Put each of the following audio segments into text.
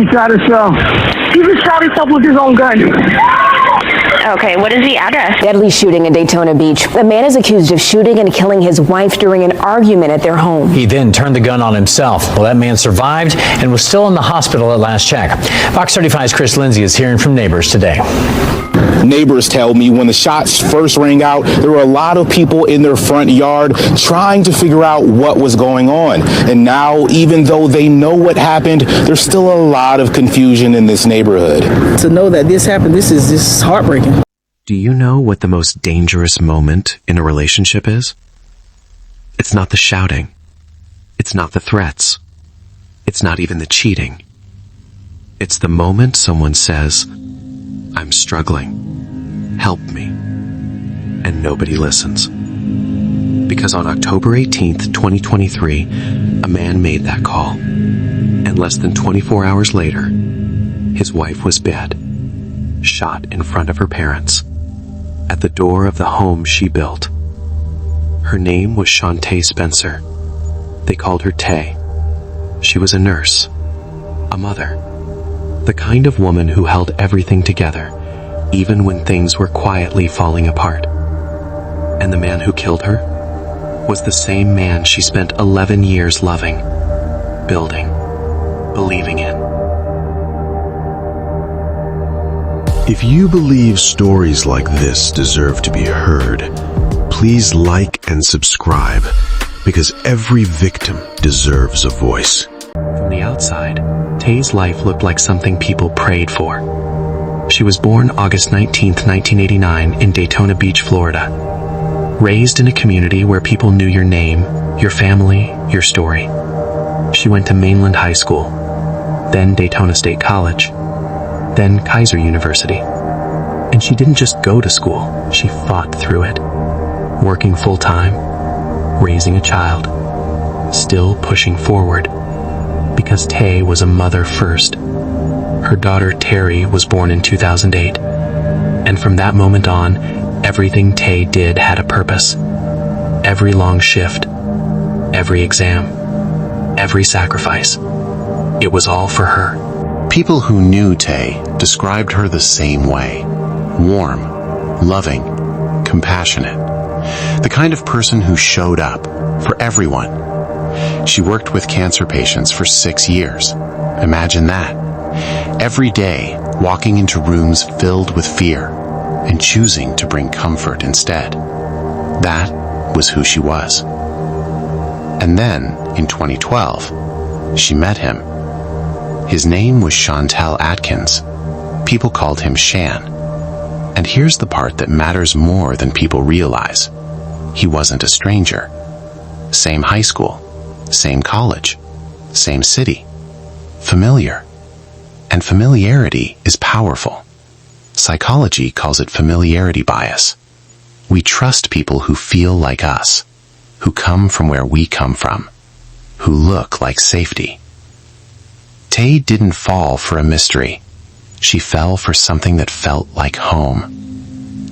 he shot himself. He just shot himself with his own gun. Okay, what is the address? Deadly shooting in Daytona Beach. A man is accused of shooting and killing his wife during an argument at their home. He then turned the gun on himself. Well, that man survived and was still in the hospital at last check. Fox 35's Chris Lindsay is hearing from neighbors today. Neighbors tell me when the shots first rang out, there were a lot of people in their front yard trying to figure out what was going on. And now, even though they know what happened, there's still a lot of confusion in this neighborhood. To know that this happened, this is heartbreaking. Do you know what the most dangerous moment in a relationship is? It's not the shouting. It's not the threats. It's not even the cheating. It's the moment someone says, "I'm struggling. Help me." And nobody listens. Because on October 18th, 2023, a man made that call. And less than 24 hours later, his wife was dead, shot in front of her parents, at the door of the home she built. Her name was Shawntai Spencer. They called her Tay. She was a nurse, a mother, the kind of woman who held everything together, even when things were quietly falling apart. And the man who killed her was the same man she spent 11 years loving, building, believing in. If you believe stories like this deserve to be heard, please like and subscribe, because every victim deserves a voice. From the outside, Tay's life looked like something people prayed for. She was born August 19, 1989 in Daytona Beach, Florida. Raised in a community where people knew your name, your family, your story. She went to Mainland High School, then Daytona State College, then Kaiser University. And she didn't just go to school, she fought through it. Working full-time, raising a child, still pushing forward. Because Tay was a mother first. Her daughter Terry was born in 2008. And from that moment on, everything Tay did had a purpose. Every long shift, every exam, every sacrifice. It was all for her. People who knew Tay described her the same way. Warm, loving, compassionate. The kind of person who showed up for everyone. She worked with cancer patients for 6 years. Imagine that. Every day, walking into rooms filled with fear and choosing to bring comfort instead. That was who she was. And then, in 2012, she met him. His name was Shawntai Adkins. People called him Shan. And here's the part that matters more than people realize. He wasn't a stranger. Same high school, same college, same city. Familiar. And familiarity is powerful. Psychology calls it familiarity bias. We trust people who feel like us, who come from where we come from, who look like safety. Tay didn't fall for a mystery. She fell for something that felt like home.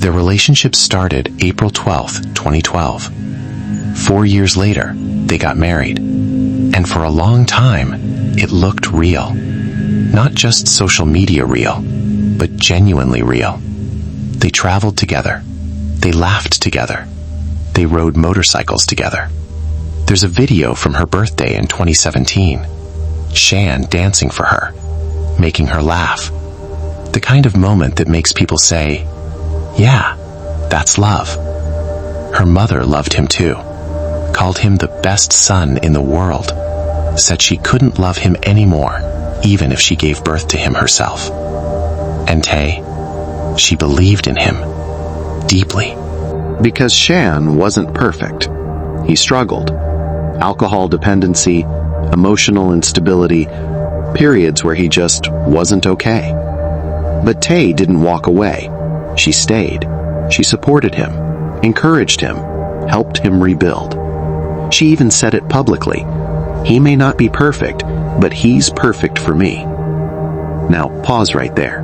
Their relationship started April 12, 2012. 4 years later, they got married. And for a long time, it looked real. Not just social media real, but genuinely real. They traveled together. They laughed together. They rode motorcycles together. There's a video from her birthday in 2017. Shan dancing for her, making her laugh. The kind of moment that makes people say, yeah, that's love. Her mother loved him too, called him the best son in the world, said she couldn't love him anymore, even if she gave birth to him herself. And Tay, she believed in him, deeply. Because Shan wasn't perfect. He struggled. Alcohol dependency, emotional instability, periods where he just wasn't okay. But Tay didn't walk away. She stayed. She supported him, encouraged him, helped him rebuild. She even said it publicly. He may not be perfect, but he's perfect for me. Now, pause right there,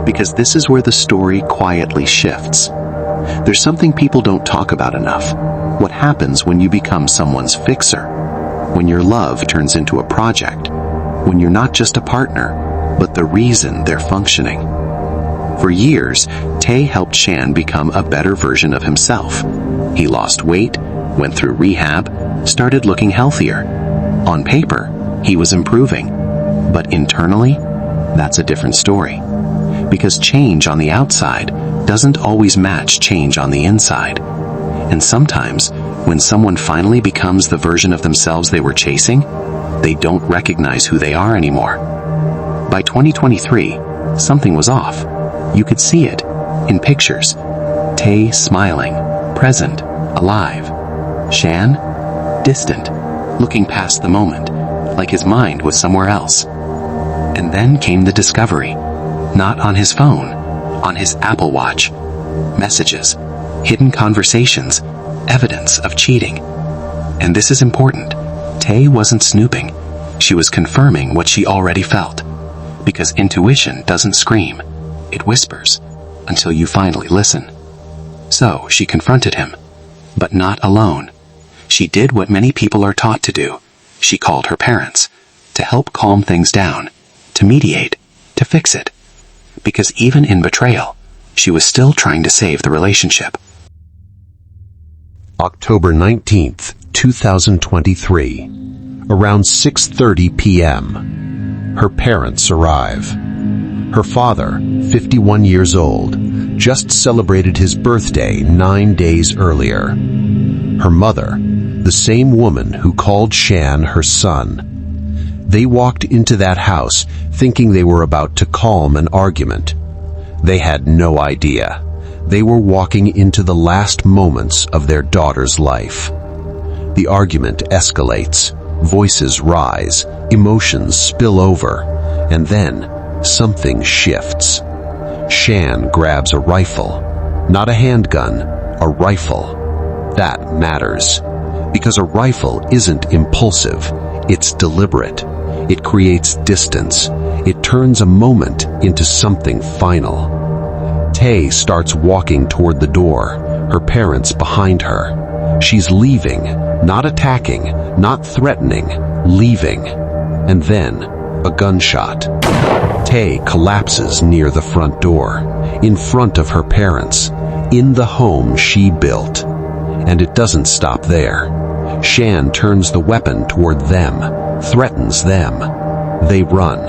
because this is where the story quietly shifts. There's something people don't talk about enough. What happens when you become someone's fixer? When your love turns into a project? When you're not just a partner, but the reason they're functioning. For years, Tay helped Shan become a better version of himself. He lost weight, went through rehab, started looking healthier. On paper, he was improving. But internally, that's a different story. Because change on the outside doesn't always match change on the inside. And sometimes, when someone finally becomes the version of themselves they were chasing, they don't recognize who they are anymore. By 2023, something was off. You could see it in pictures. Tay smiling, present, alive. Shan, distant, looking past the moment, like his mind was somewhere else. And then came the discovery. Not on his phone, on his Apple Watch. Messages, hidden conversations, evidence of cheating. And this is important. Tay wasn't snooping. She was confirming what she already felt. Because intuition doesn't scream. It whispers, until you finally listen. So she confronted him, but not alone. She did what many people are taught to do. She called her parents, to help calm things down, to mediate, to fix it. Because even in betrayal, she was still trying to save the relationship. October 19th, 2023. Around 6:30 p.m. Her parents arrive. Her father, 51 years old, just celebrated his birthday 9 days earlier. Her mother, the same woman who called Shan her son. They walked into that house thinking they were about to calm an argument. They had no idea. They were walking into the last moments of their daughter's life. The argument escalates, voices rise, emotions spill over, and then something shifts. Shan grabs a rifle. Not a handgun, a rifle. That matters. Because a rifle isn't impulsive, it's deliberate. It creates distance. It turns a moment into something final. Tay starts walking toward the door, her parents behind her. She's leaving, not attacking, not threatening, leaving. And then, a gunshot. Tay collapses near the front door, in front of her parents, in the home she built. And it doesn't stop there. Shan turns the weapon toward them, threatens them. They run.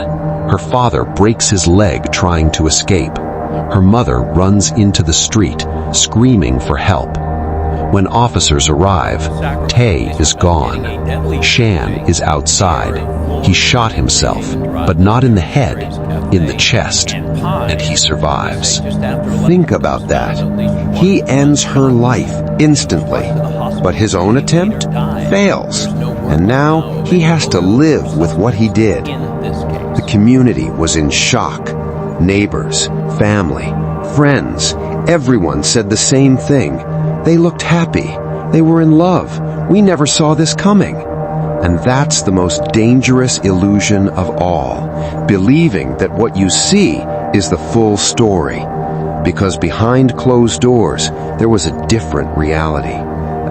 Her father breaks his leg trying to escape. Her mother runs into the street, screaming for help. When officers arrive, Tay is gone. Shan is outside. He shot himself, but not in the head, in the chest, and he survives. Think about that. He ends her life instantly, but his own attempt fails, and now he has to live with what he did. The community was in shock. Neighbors, family, friends, everyone said the same thing. They looked happy. They were in love. We never saw this coming. And that's the most dangerous illusion of all, believing that what you see is the full story. Because behind closed doors, there was a different reality.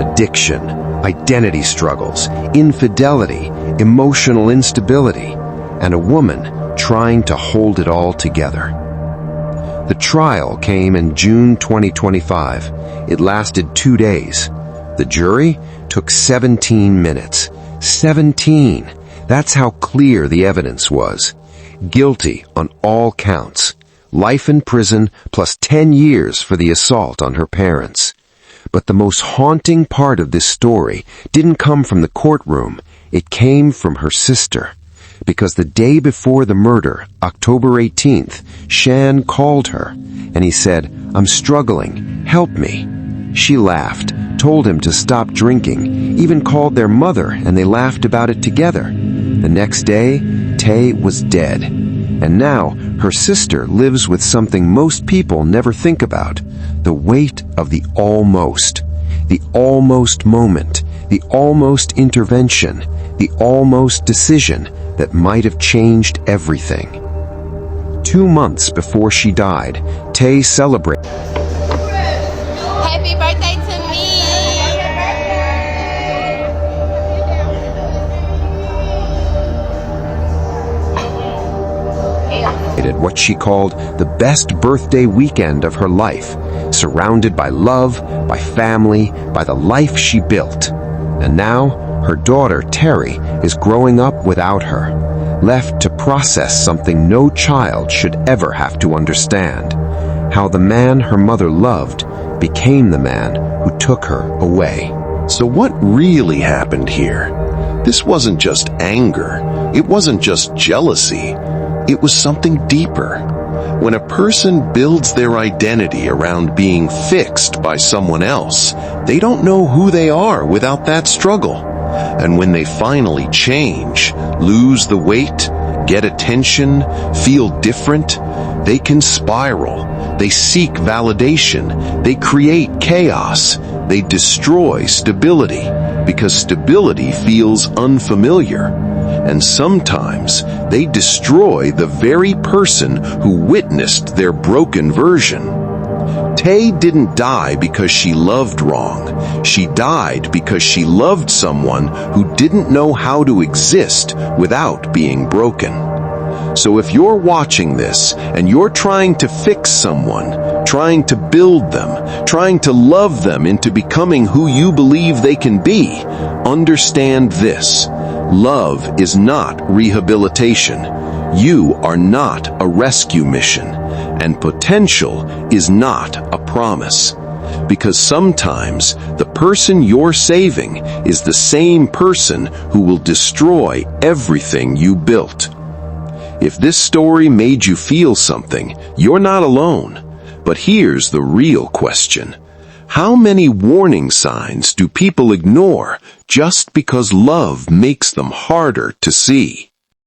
Addiction, identity struggles, infidelity, emotional instability, and a woman trying to hold it all together. The trial came in June 2025. It lasted 2 days. The jury took 17 minutes. 17! That's how clear the evidence was. Guilty on all counts. Life in prison plus 10 years for the assault on her parents. But the most haunting part of this story didn't come from the courtroom. It came from her sister. Because the day before the murder, October 18th, Shan called her, and he said, "I'm struggling. Help me." She laughed, told him to stop drinking, even called their mother, and they laughed about it together. The next day, Tay was dead. And now, her sister lives with something most people never think about, the weight of the almost moment, the almost intervention, the almost decision that might have changed everything. 2 months before she died, Tay celebrated. Happy birthday to me! What she called the best birthday weekend of her life, surrounded by love, by family, by the life she built. And now, her daughter, Terry, is growing up without her, left to process something no child should ever have to understand: how the man her mother loved became the man who took her away. So what really happened here? This wasn't just anger. It wasn't just jealousy. It was something deeper. When a person builds their identity around being fixed by someone else, they don't know who they are without that struggle. And when they finally change, lose the weight, get attention, feel different, they can spiral. They seek validation. They create chaos. They destroy stability, because stability feels unfamiliar. And sometimes they destroy the very person who witnessed their broken version. Tay didn't die because she loved wrong. She died because she loved someone who didn't know how to exist without being broken. So if you're watching this and you're trying to fix someone, trying to build them, trying to love them into becoming who you believe they can be, understand this: love is not rehabilitation. You are not a rescue mission, and potential is not a promise. Because sometimes the person you're saving is the same person who will destroy everything you built. If this story made you feel something, you're not alone. But here's the real question: how many warning signs do people ignore just because love makes them harder to see?